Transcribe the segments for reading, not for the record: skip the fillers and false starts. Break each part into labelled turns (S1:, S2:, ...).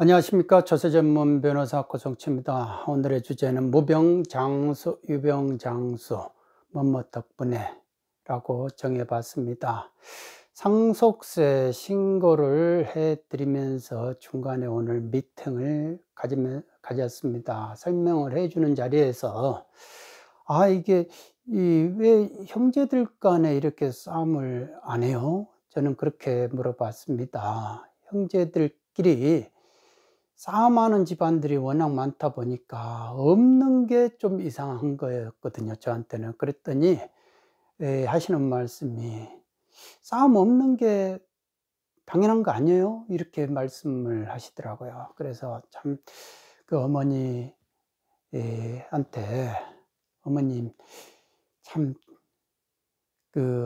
S1: 안녕하십니까. 조세전문 변호사 고성치입니다. 오늘의 주제는 무병장수, 유병장수, 뭐뭐 덕분에 라고 정해봤습니다. 상속세 신고를 해드리면서 중간에 오늘 미팅을 가졌습니다. 설명을 해주는 자리에서 이게 왜 형제들 간에 이렇게 싸움을 안 해요? 저는 그렇게 물어봤습니다. 형제들끼리 싸움하는 집안들이 워낙 많다 보니까 없는 게 좀 이상한 거였거든요, 저한테는. 그랬더니 하시는 말씀이 "싸움 없는 게 당연한 거 아니에요?" 이렇게 말씀을 하시더라고요. 그래서 참 그 어머니 한테 "어머님, 참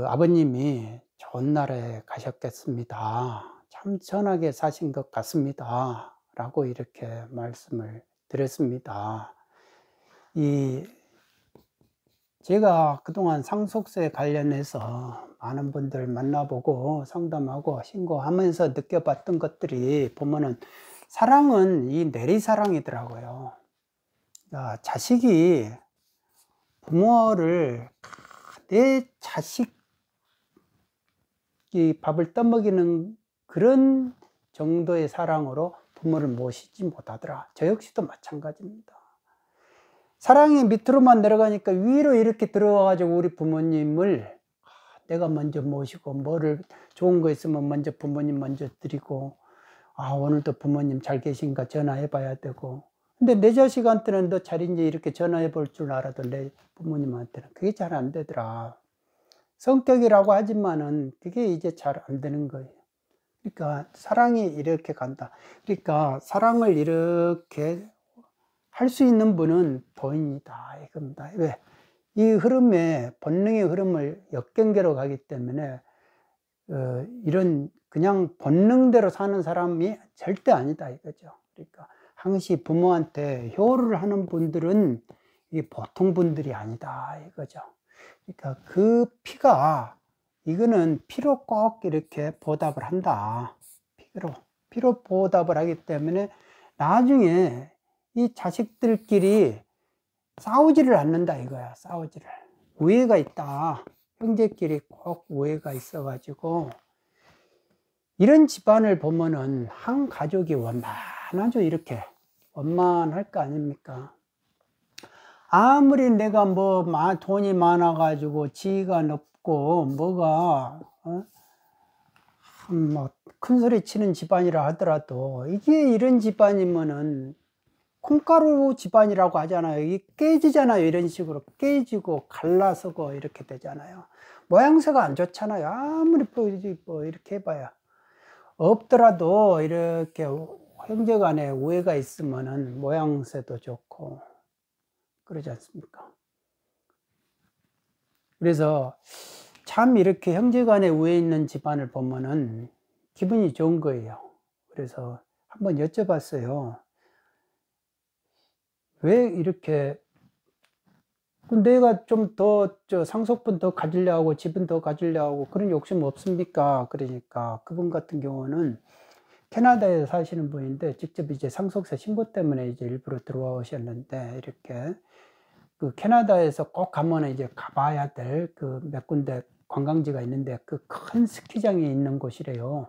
S1: 아버님이 좋은 날에 가셨겠습니다. 참 선하게 사신 것 같습니다." 라고 이렇게 말씀을 드렸습니다. 제가 그동안 상속세 관련해서 많은 분들 만나보고 상담하고 신고하면서 느껴봤던 것들이 보면은 사랑은 이 내리사랑이더라고요. 자식이 부모를 내 자식이 밥을 떠먹이는 그런 정도의 사랑으로 부모를 모시지 못하더라. 저 역시도 마찬가지입니다. 사랑이 밑으로만 내려가니까 위로 이렇게 들어와 가지고 우리 부모님을 내가 먼저 모시고, 뭐를 좋은 거 있으면 먼저 부모님 먼저 드리고, 오늘도 부모님 잘 계신가 전화해 봐야 되고. 근데 내 자식한테는 너 잘 있니 이렇게 전화해 볼 줄 알아도 내 부모님한테는 그게 잘 안 되더라. 성격이라고 하지만은 그게 이제 잘 안 되는 거예요. 그러니까 사랑이 이렇게 간다. 그러니까 사랑을 이렇게 할 수 있는 분은 도인이다 이겁니다. 왜? 이 흐름에, 본능의 흐름을 역경계로 가기 때문에 이런 그냥 본능대로 사는 사람이 절대 아니다 이거죠. 그러니까 항시 부모한테 효를 하는 분들은 이게 보통 분들이 아니다 이거죠. 그러니까 그 피가, 이거는 피로 꼭 이렇게 보답을 한다. 피로 보답을 하기 때문에 나중에 이 자식들끼리 싸우지를 않는다 이거야. 싸우지를. 우애가 있다. 형제끼리 꼭 우애가 있어 가지고 이런 집안을 보면은 한 가족이 원만하죠. 이렇게 원만할 거 아닙니까? 아무리 내가 돈이 많아 가지고 지위가 높고 뭐가 큰 소리 치는 집안이라 하더라도 이게 이런 집안이면은 콩가루 집안이라고 하잖아요. 이게 깨지잖아요. 이런 식으로 깨지고 갈라서고 이렇게 되잖아요. 모양새가 안 좋잖아요. 아무리 이렇게 해봐야. 없더라도 이렇게 형제 간에 우애가 있으면은 모양새도 좋고 그러지 않습니까? 그래서 참 이렇게 형제 간에 우애 있는 집안을 보면은 기분이 좋은 거예요. 그래서 한번 여쭤봤어요. 왜 이렇게 내가 좀 더 상속분 더 가지려 하고 집은 더 가지려 하고 그런 욕심 없습니까? 그러니까 그분 같은 경우는 캐나다에 사시는 분인데 직접 이제 상속세 신고 때문에 이제 일부러 들어와 오셨는데, 이렇게 캐나다에서 꼭 가면은 이제 가봐야 될 몇 군데 관광지가 있는데 그 큰 스키장이 있는 곳이래요.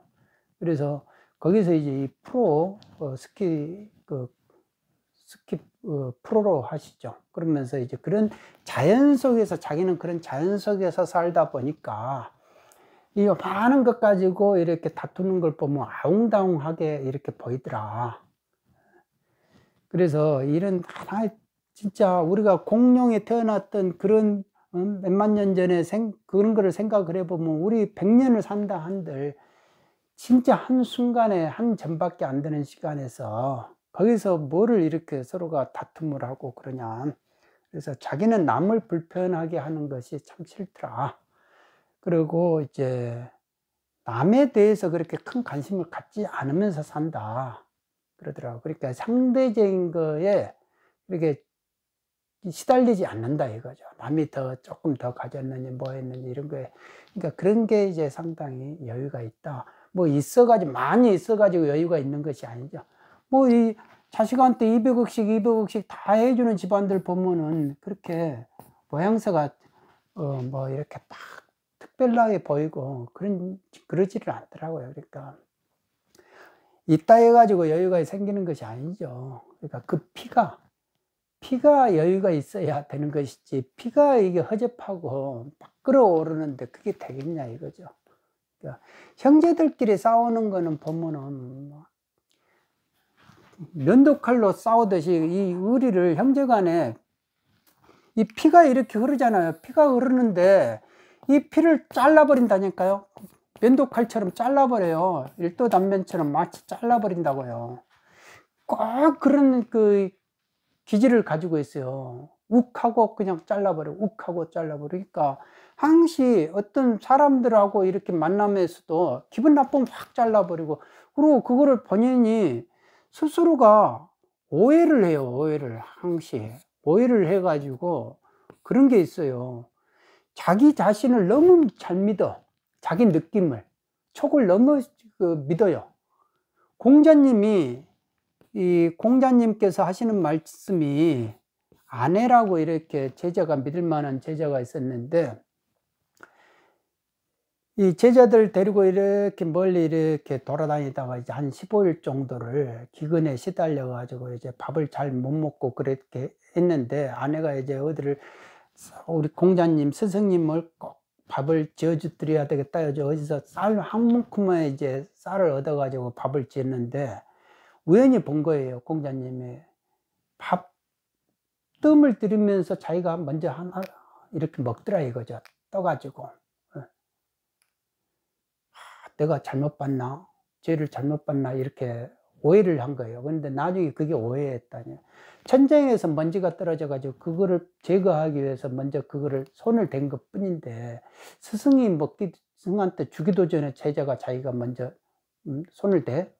S1: 그래서 거기서 이제 이 프로 스키 프로로 하시죠. 그러면서 이제 그런 자연 속에서, 자기는 그런 자연 속에서 살다 보니까 이 많은 것 가지고 이렇게 다투는 걸 보면 아웅다웅하게 이렇게 보이더라. 그래서 이런 진짜 우리가 공룡에 태어났던 그런 몇만 년 전에 그런 거를 생각을 해보면 우리 100년을 산다 한들 진짜 한순간에 한 전밖에 안 되는 시간에서 거기서 뭐를 이렇게 서로가 다툼을 하고 그러냐. 그래서 자기는 남을 불편하게 하는 것이 참 싫더라. 그리고 이제 남에 대해서 그렇게 큰 관심을 갖지 않으면서 산다 그러더라고요. 그러니까 상대적인 거에 이렇게 시달리지 않는다 이거죠. 남이 조금 더 가졌느니 뭐 했느니 이런 거에. 그러니까 그런 게 이제 상당히 여유가 있다. 뭐 많이 있어가지고 여유가 있는 것이 아니죠. 뭐 이 자식한테 200억씩 200억씩 다 해주는 집안들 보면은 그렇게 모양새가 뭐 이렇게 딱 특별하게 보이고 그러지를 않더라고요. 그러니까 있다 해가지고 여유가 생기는 것이 아니죠. 그러니까 그 피가 여유가 있어야 되는 것이지, 피가 이게 허접하고 막 끓어오르는데 그게 되겠냐 이거죠. 그러니까 형제들끼리 싸우는 거는 보면은 면도칼로 싸우듯이 이 의리를 형제간에 이 피가 이렇게 흐르잖아요. 피가 흐르는데 이 피를 잘라버린다니까요. 면도칼처럼 잘라버려요. 일도단면처럼 마치 잘라버린다고요. 꼭 그런 그 기질을 가지고 있어요. 욱하고 그냥 잘라버려. 욱하고 잘라버려. 그러니까 항시 어떤 사람들하고 이렇게 만남에서도 기분 나쁘면 확 잘라버리고, 그리고 그거를 본인이 스스로가 오해를 해요. 오해를 항시 오해를 해가지고 그런 게 있어요. 자기 자신을 너무 잘 믿어. 자기 느낌을, 촉을 너무 믿어요. 이 공자님께서 하시는 말씀이, 아내라고 이렇게 제자가, 믿을 만한 제자가 있었는데, 이 제자들 데리고 이렇게 멀리 이렇게 돌아다니다가 이제 한 15일 정도를 기근에 시달려 가지고 이제 밥을 잘 못 먹고 그렇게 했는데, 아내가 이제 어디를, 우리 공자님 스승님을 꼭 밥을 지어주 드려야 되겠다 해서 어디서 쌀 한 움큼만 이제 쌀을 얻어 가지고 밥을 지었는데, 우연히 본 거예요. 공자님이 밥 뜸을 들이면서 자기가 먼저 하나 이렇게 먹더라 이거죠. 떠가지고 내가 잘못 봤나, 죄를 잘못 봤나, 이렇게 오해를 한 거예요. 그런데 나중에 그게 오해였다니. 천장에서 먼지가 떨어져 가지고 그거를 제거하기 위해서 먼저 그거를 손을 댄 것 뿐인데, 스승한테 주기도 전에 제자가 자기가 먼저 손을 대,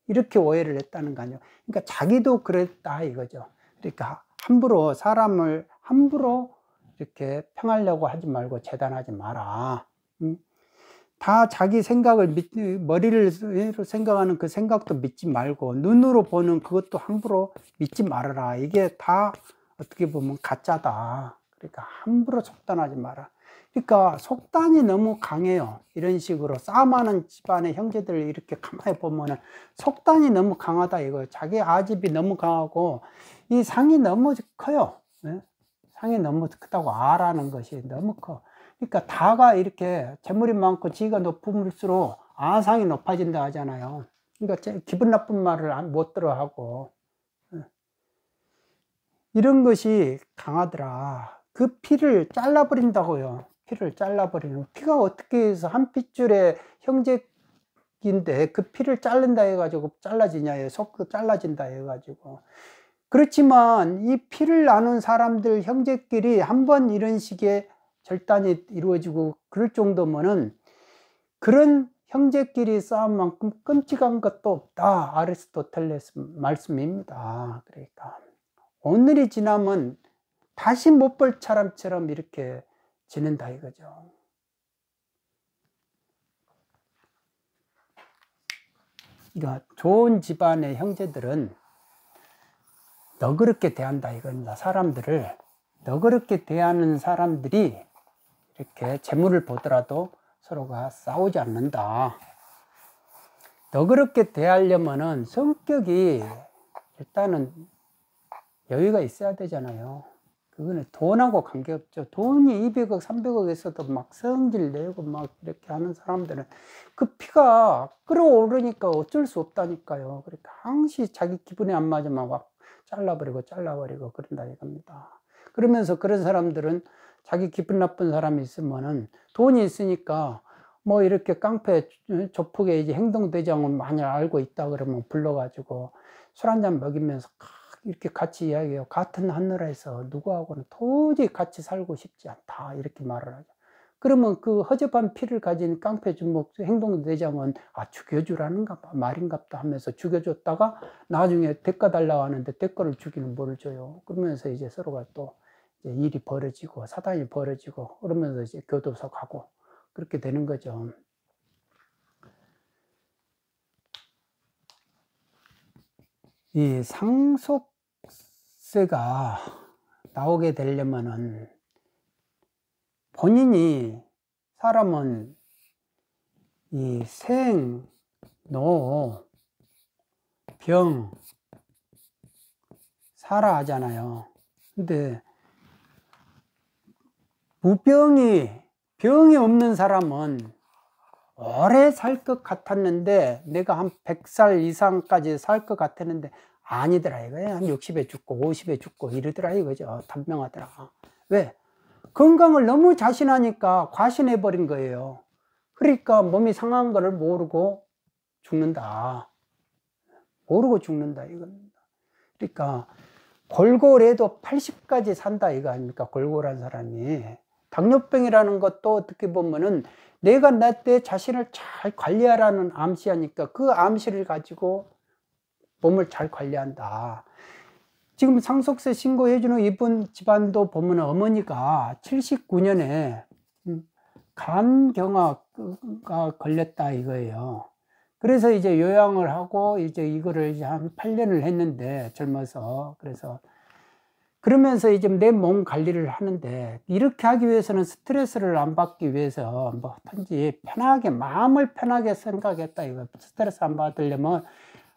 S1: 이렇게 오해를 했다는 거 아니에요. 그러니까 자기도 그랬다 이거죠. 그러니까 사람을 함부로 이렇게 평하려고 하지 말고 재단하지 마라. 다 자기 생각을 머리를 생각하는 그 생각도 믿지 말고, 눈으로 보는 그것도 함부로 믿지 말아라. 이게 다 어떻게 보면 가짜다. 그러니까 함부로 속단하지 마라. 그러니까 속단이 너무 강해요. 이런 식으로 싸움하는 집안의 형제들 이렇게 가만히 보면은 속단이 너무 강하다 이거예요. 자기 아집이 너무 강하고 이 상이 너무 커요. 네? 상이 너무 크다고, 아라는 것이 너무 커. 그러니까 다가 이렇게 재물이 많고 지위가 높을수록 아상이 높아진다 하잖아요. 그러니까 기분 나쁜 말을 못 들어 하고, 이런 것이 강하더라. 그 피를 잘라버린다고요. 피를 잘라버리는, 피가 어떻게 해서 한 핏줄의 형제인데 그 피를 자른다 해가지고 잘라지냐, 속 잘라진다 해가지고. 그렇지만 이 피를 나눈 사람들 형제끼리 한번 이런 식의 절단이 이루어지고 그럴 정도면은, 그런 형제끼리 싸움만큼 끔찍한 것도 없다. 아리스토텔레스 말씀입니다. 그러니까 오늘이 지나면 다시 못 볼 사람처럼 이렇게 지낸다 이거죠. 그러니까 좋은 집안의 형제들은 너그럽게 대한다 이겁니다. 사람들을 너그럽게 대하는 사람들이 이렇게 재물을 보더라도 서로가 싸우지 않는다. 너그럽게 대하려면은 성격이 일단은 여유가 있어야 되잖아요. 그거는 돈하고 관계없죠. 돈이 200억, 300억 있어도 막 성질 내고 막 이렇게 하는 사람들은 그 피가 끓어오르니까 어쩔 수 없다니까요. 그러니까 항시 자기 기분에 안 맞으면 막 잘라버리고 그런다 이겁니다. 그러면서 그런 사람들은 자기 기분 나쁜 사람이 있으면은 돈이 있으니까 뭐 이렇게 깡패 조폭의 이제 행동대장을 많이 알고 있다 그러면 불러가지고 술 한잔 먹이면서 이렇게 같이 이야기해요. 같은 하늘에서 누구하고는 도저히 같이 살고 싶지 않다 이렇게 말을 하죠. 그러면 그 허접한 피를 가진 깡패 주목 행동대장은 죽여주라는가 말인갑다 하면서 죽여줬다가 나중에 대가 달라고 하는데 대가를 주기는 뭘 줘요. 그러면서 이제 서로가 또 이제 일이 벌어지고 사단이 벌어지고 그러면서 이제 교도소 가고 그렇게 되는 거죠. 。 . 이 상속세가 나오게 되려면은 본인이 사람은 이 생, 노, 병, 살아 하잖아요. 근데 병이 없는 사람은 오래 살 것 같았는데, 내가 한 100살 이상까지 살 것 같았는데 아니더라 이거예요. 한 60에 죽고 50에 죽고 이러더라 이거죠. 단명하더라. 왜? 건강을 너무 자신하니까 과신해 버린 거예요. 그러니까 몸이 상한 거를 모르고 죽는다. 모르고 죽는다 이겁니다. 그러니까 골골해도 80까지 산다 이거 아닙니까? 골골한 사람이. 당뇨병이라는 것도 어떻게 보면은 내가 내 자신을 잘 관리하라는 암시하니까 그 암시를 가지고 몸을 잘 관리한다. 지금 상속세 신고해주는 이분 집안도 보면 어머니가 79년에 간경화가 걸렸다 이거예요. 그래서 이제 요양을 하고 이제 이거를 이제 한 8년을 했는데 젊어서. 그래서 그러면서 이제 내 몸 관리를 하는데, 이렇게 하기 위해서는 스트레스를 안 받기 위해서 뭐든지 편하게, 마음을 편하게 생각했다 이거. 스트레스 안 받으려면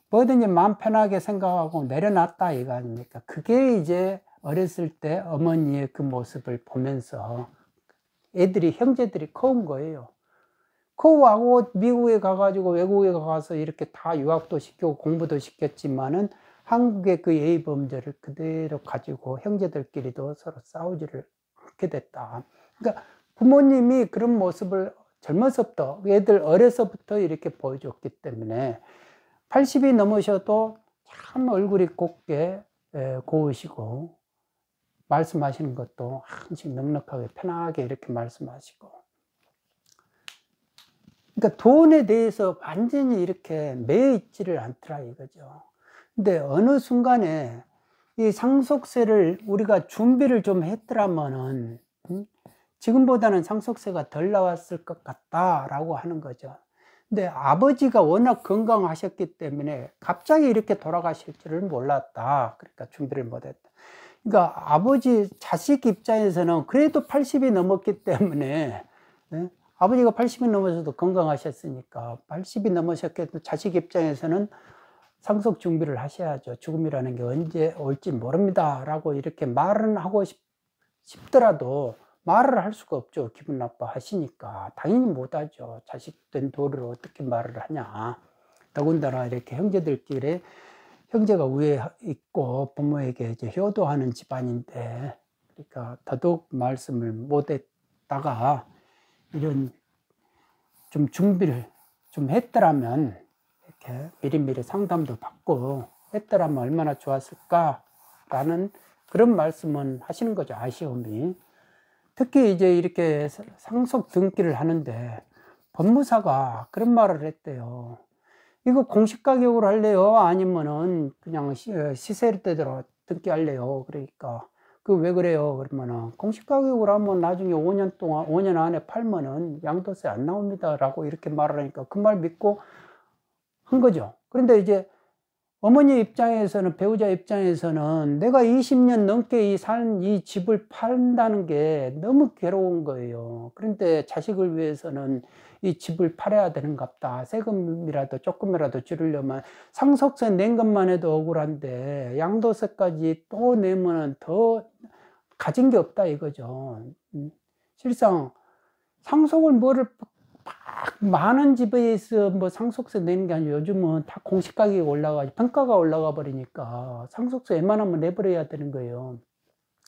S1: 뭐든지 마음 편하게 생각하고 내려놨다 이거 아닙니까? 그게 이제 어렸을 때 어머니의 그 모습을 보면서 형제들이 커온 거예요. 커오하고 미국에 가가지고 외국에 가서 이렇게 다 유학도 시키고 공부도 시켰지만은 한국의 그 예의범죄를 그대로 가지고 형제들끼리도 서로 싸우지를 않게 됐다. 그러니까 부모님이 그런 모습을 젊어서부터, 애들 어려서부터 이렇게 보여줬기 때문에 80이 넘으셔도 참 얼굴이 곱게 고우시고, 말씀하시는 것도 한씩 넉넉하게 편하게 이렇게 말씀하시고. 그러니까 돈에 대해서 완전히 이렇게 매여 있지를 않더라 이거죠. 근데 어느 순간에 이 상속세를 우리가 준비를 좀 했더라면은 지금보다는 상속세가 덜 나왔을 것 같다라고 하는 거죠. 근데 아버지가 워낙 건강하셨기 때문에 갑자기 이렇게 돌아가실 줄을 몰랐다. 그러니까 준비를 못했다. 그러니까 아버지 자식 입장에서는 그래도 80이 넘었기 때문에, 아버지가 80이 넘어서도 건강하셨으니까 80이 넘으셨겠도 자식 입장에서는 상속 준비를 하셔야죠. 죽음이라는 게 언제 올지 모릅니다 라고 이렇게 말은 하고 싶더라도 말을 할 수가 없죠. 기분 나빠 하시니까 당연히 못하죠. 자식 된 도를 어떻게 말을 하냐. 더군다나 이렇게 형제들끼리, 형제가 위에 있고 부모에게 이제 효도하는 집안인데, 그러니까 더더욱 말씀을 못했다가 이런 좀 준비를 좀 했더라면, 이렇게 미리미리 상담도 받고 했더라면 얼마나 좋았을까라는 그런 말씀은 하시는 거죠. 아쉬움이. 특히 이제 이렇게 상속 등기를 하는데 법무사가 그런 말을 했대요. 이거 공시 가격으로 할래요? 아니면은 그냥 시세대로 등기할래요? 그러니까 그 왜 그래요? 그러면은 공시 가격으로 하면 나중에 5년 안에 팔면은 양도세 안 나옵니다 라고 이렇게 말을 하니까 그 말 믿고 한 거죠. 그런데 이제 어머니 입장에서는, 배우자 입장에서는 내가 20년 넘게 산 이 집을 판다는 게 너무 괴로운 거예요. 그런데 자식을 위해서는 이 집을 팔아야 되는갑다. 세금이라도 조금이라도 줄이려면 상속세 낸 것만 해도 억울한데 양도세까지 또 내면은 더 가진 게 없다 이거죠. 실상 상속을 많은 집에서 뭐 상속세 내는 게 아니고 요즘은 다 공시가격이 올라가, 평가가 올라가 버리니까 상속세 웬만하면 내버려야 되는 거예요.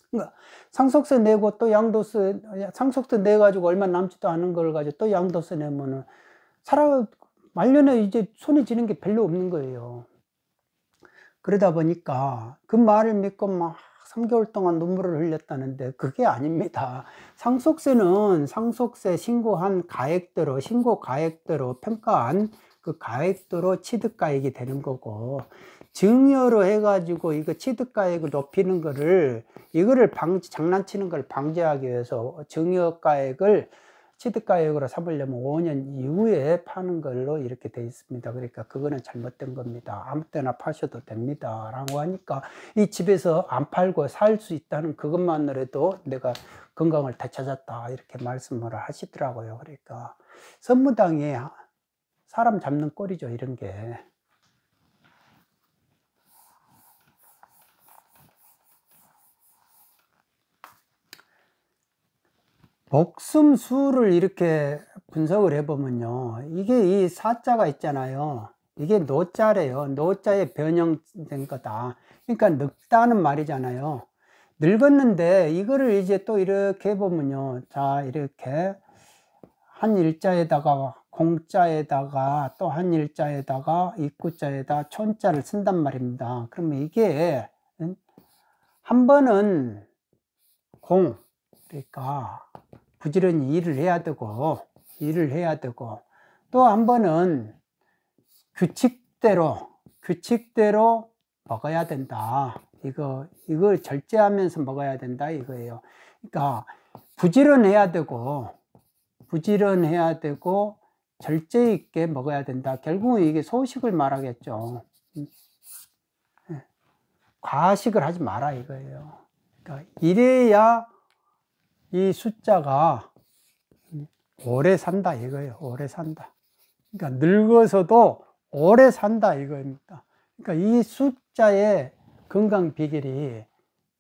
S1: 그러니까 상속세 내고 또 양도세, 상속세 내가지고 얼마 남지도 않은 걸 가지고 또 양도세 내면은 말년에 이제 손에 쥐는 게 별로 없는 거예요. 그러다 보니까 그 말을 믿고 막 3개월 동안 눈물을 흘렸다는데 그게 아닙니다. 상속세는 상속세 신고한 가액대로, 신고 가액대로 평가한 그 가액대로 취득가액이 되는 거고, 증여로 해가지고 이거 취득가액을 높이는 거를, 이거를 장난치는 걸 방지하기 위해서 증여가액을 취득가액으로 삼으려면 5년 이후에 파는 걸로 이렇게 돼 있습니다. 그러니까 그거는 잘못된 겁니다. 아무 때나 파셔도 됩니다 라고 하니까 이 집에서 안 팔고 살 수 있다는 그것만으로도 내가 건강을 되찾았다 이렇게 말씀을 하시더라고요. 그러니까 선무당이 사람 잡는 꼴이죠, 이런 게. 목숨 수를 이렇게 분석을 해보면요, 이게 이 사자가 있잖아요, 이게 노자래요. 노자에 변형된 거다. 그러니까 늙다는 말이잖아요. 늙었는데 이거를 이제 또 이렇게 해보면요, 자, 이렇게 한 일자에다가 공자에다가 또 한 일자에다가 입구자에다 촌자를 쓴단 말입니다. 그러면 이게 한 번은 공, 그러니까 부지런히 일을 해야 되고 또 한 번은 규칙대로 먹어야 된다. 이걸 절제하면서 먹어야 된다 이거예요. 그러니까 부지런해야 되고 절제 있게 먹어야 된다. 결국은 이게 소식을 말하겠죠. 과식을 하지 마라 이거예요. 그러니까 이래야 이 숫자가 오래 산다 이거예요. 오래 산다. 그러니까 늙어서도 오래 산다 이거입니다. 그러니까 이 숫자의 건강 비결이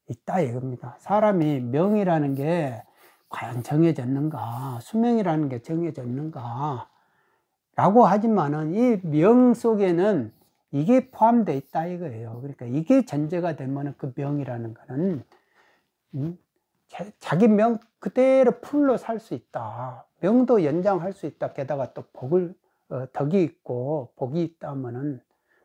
S1: 있다 이겁니다. 사람이 명이라는 게 과연 정해졌는가, 수명이라는 게 정해졌는가 라고 하지만은 이 명 속에는 이게 포함되어 있다 이거예요. 그러니까 이게 전제가 되면 그 명이라는 거는 자기 명 그대로 풀로 살 수 있다. 명도 연장할 수 있다. 게다가 또 덕이 있고 복이 있다면은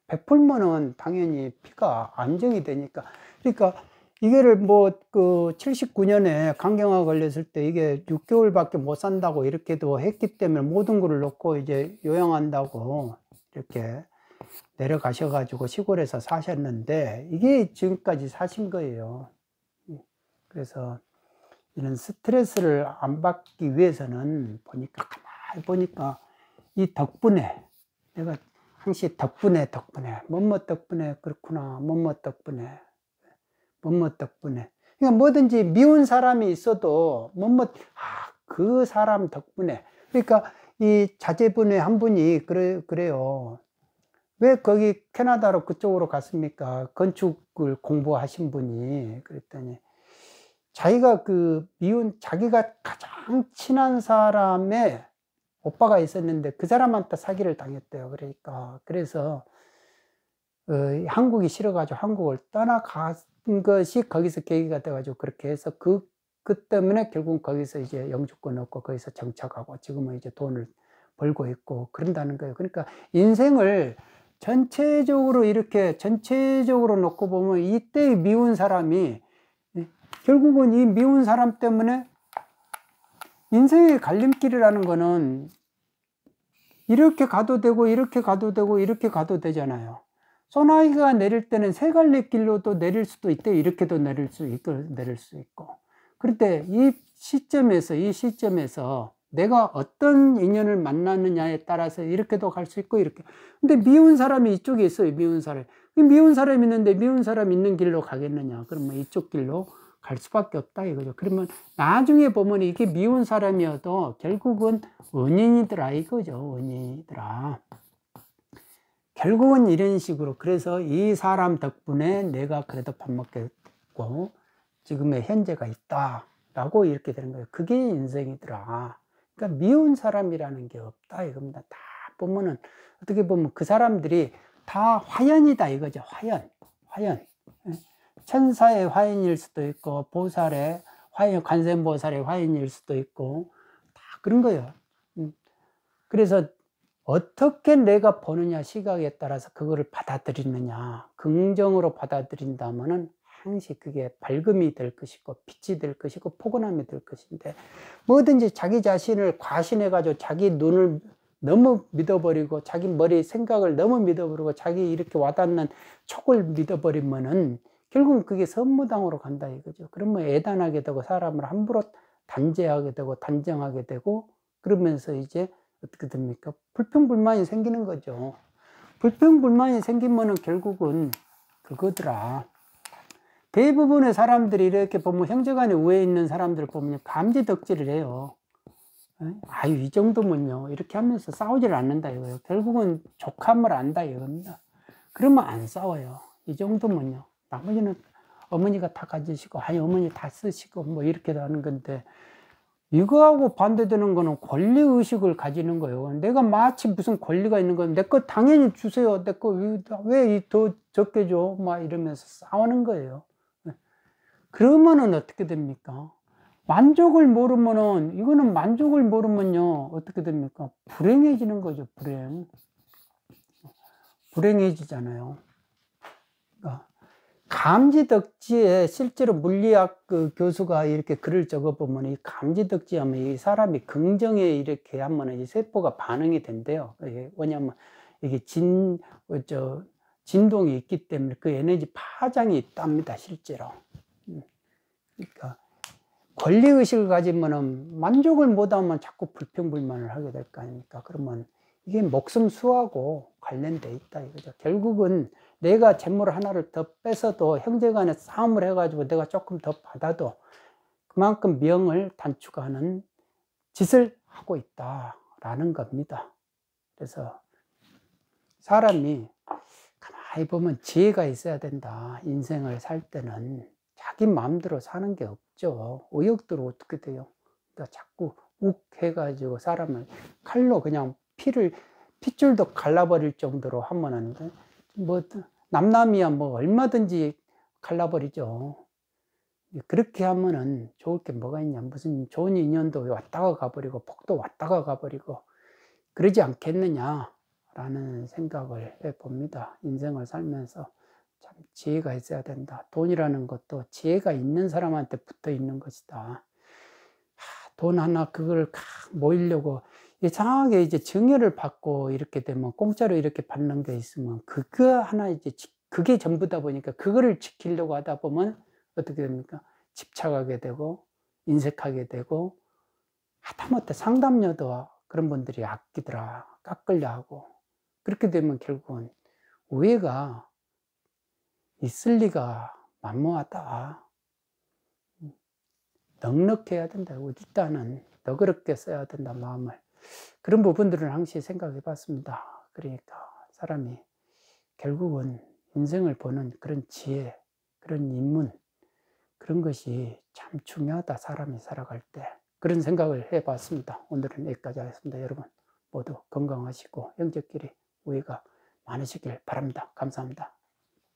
S1: 베풀면은 당연히 피가 안정이 되니까. 그러니까 이게를 뭐 그 79년에 간경화 걸렸을 때 이게 6개월밖에 못 산다고 이렇게도 했기 때문에 모든 걸 놓고 이제 요양한다고 이렇게 내려가셔가지고 시골에서 사셨는데 이게 지금까지 사신 거예요. 그래서 이런 스트레스를 안 받기 위해서는 가만히 보니까 이 덕분에 내가 항시 덕분에 뭐뭐 덕분에 그렇구나, 뭐뭐 덕분에 그러니까 뭐든지 미운 사람이 있어도 그 사람 덕분에. 그러니까 이 자제분의 한 분이 그래요. 왜 거기 캐나다로 그쪽으로 갔습니까? 건축을 공부하신 분이. 그랬더니 자기가 자기가 가장 친한 사람의 오빠가 있었는데 그 사람한테 사기를 당했대요. 그러니까 그래서 한국이 싫어가지고 한국을 떠나간 것이 거기서 계기가 돼가지고 그렇게 해서 그 때문에 결국 거기서 이제 영주권 얻고 거기서 정착하고 지금은 이제 돈을 벌고 있고 그런다는 거예요. 그러니까 인생을 전체적으로 놓고 보면 이때의 미운 사람이 결국은 이 미운 사람 때문에 인생의 갈림길이라는 거는 이렇게 가도 되고 이렇게 가도 되잖아요. 소나기가 내릴 때는 세 갈래 길로도 내릴 수도 있대. 이렇게도 내릴 수 있고. 그런데 이 시점에서 내가 어떤 인연을 만나느냐에 따라서 이렇게도 갈 수 있고 이렇게. 근데 미운 사람이 이쪽에 있어요. 미운 사람이 있는데 미운 사람 있는 길로 가겠느냐. 그러면 이쪽 길로 갈 수밖에 없다 이거죠. 그러면 나중에 보면 이게 미운 사람이어도 결국은 은인이더라 이거죠. 은인이더라. 결국은 이런 식으로. 그래서 이 사람 덕분에 내가 그래도 밥 먹겠고 지금의 현재가 있다 라고 이렇게 되는 거예요. 그게 인생이더라. 그러니까 미운 사람이라는 게 없다 이겁니다. 다 보면은 어떻게 보면 그 사람들이 다 화연이다 이거죠. 화연. 천사의 화연일 수도 있고 보살의 화연, 관세음보살의 화연일 수도 있고 다 그런 거예요. 그래서 어떻게 내가 보느냐 시각에 따라서 그거를 받아들이느냐. 긍정으로 받아들인다면은 항시 그게 밝음이 될 것이고 빛이 될 것이고 포근함이 될 것인데 뭐든지 자기 자신을 과신해가지고 자기 눈을 너무 믿어버리고 자기 머리 생각을 너무 믿어버리고 자기 이렇게 와닿는 촉을 믿어버리면은 결국은 그게 선무당으로 간다 이거죠. 그러면 애단하게 되고 사람을 함부로 단죄하게 되고 단정하게 되고 그러면서 이제 어떻게 됩니까? 불평불만이 생기는 거죠. 불평불만이 생기면은 결국은 그거더라. 대부분의 사람들이 이렇게 보면 형제간에 우애 있는 사람들 보면 감지덕지를 해요. 아유, 이 정도면요. 이렇게 하면서 싸우질 않는다 이거예요. 결국은 족함을 안다 이겁니다. 그러면 안 싸워요. 이 정도면요. 나머지는 어머니가 다 가지시고, 아니, 어머니 다 쓰시고, 뭐 이렇게 하는 건데, 이거하고 반대되는 거는 권리의식을 가지는 거예요. 내가 마치 무슨 권리가 있는 건, 내 거 당연히 주세요. 내 거 왜 더 적게 줘? 막 이러면서 싸우는 거예요. 그러면은 어떻게 됩니까? 만족을 모르면은, 이거는 만족을 모르면요, 어떻게 됩니까? 불행해지는 거죠, 불행. 불행해지잖아요. 그러니까 감지덕지에 실제로 물리학 그 교수가 이렇게 글을 적어보면 이 감지덕지 하면 이 사람이 긍정에 이렇게 하면 이 세포가 반응이 된대요. 왜냐하면 이게 진동이 있기 때문에 그 에너지 파장이 있답니다, 실제로. 그러니까 권리의식을 가지면은 만족을 못하면 자꾸 불평불만을 하게 될 거 아닙니까? 그러면 이게 목숨 수하고 관련돼 있다 이거죠. 결국은 내가 재물 하나를 더 뺏어도 형제간에 싸움을 해가지고 내가 조금 더 받아도 그만큼 명을 단축하는 짓을 하고 있다라는 겁니다. 그래서 사람이 가만히 보면 지혜가 있어야 된다. 인생을 살 때는 자기 마음대로 사는 게 없죠. 의욕대로 어떻게 돼요? 그러니까 자꾸 욱 해가지고 사람을 칼로 그냥 핏줄도 갈라버릴 정도로 하면은 뭐 남남이야 뭐 얼마든지 갈라버리죠. 그렇게 하면은 좋을 게 뭐가 있냐? 무슨 좋은 인연도 왔다가 가버리고 복도 왔다가 가버리고 그러지 않겠느냐라는 생각을 해봅니다. 인생을 살면서 참 지혜가 있어야 된다. 돈이라는 것도 지혜가 있는 사람한테 붙어 있는 것이다. 돈 하나 그걸 모이려고 이상하게 이제 증여를 받고 이렇게 되면 공짜로 이렇게 받는 게 있으면 그거 하나 이제 그게 전부다 보니까 그거를 지키려고 하다 보면 어떻게 됩니까? 집착하게 되고 인색하게 되고 하다못해 상담료도 그런 분들이 아끼더라 깎으려 하고 그렇게 되면 결국은 우애가 있을 리가 만무하다. 넉넉해야 된다. 일단은 너그럽게 써야 된다 마음을. 그런 부분들은 항상 생각해 봤습니다. 그러니까 사람이 결국은 인생을 보는 그런 지혜, 그런 인문, 그런 것이 참 중요하다. 사람이 살아갈 때. 그런 생각을 해 봤습니다. 오늘은 여기까지 하겠습니다. 여러분 모두 건강하시고 형제끼리 우애가 많으시길 바랍니다. 감사합니다.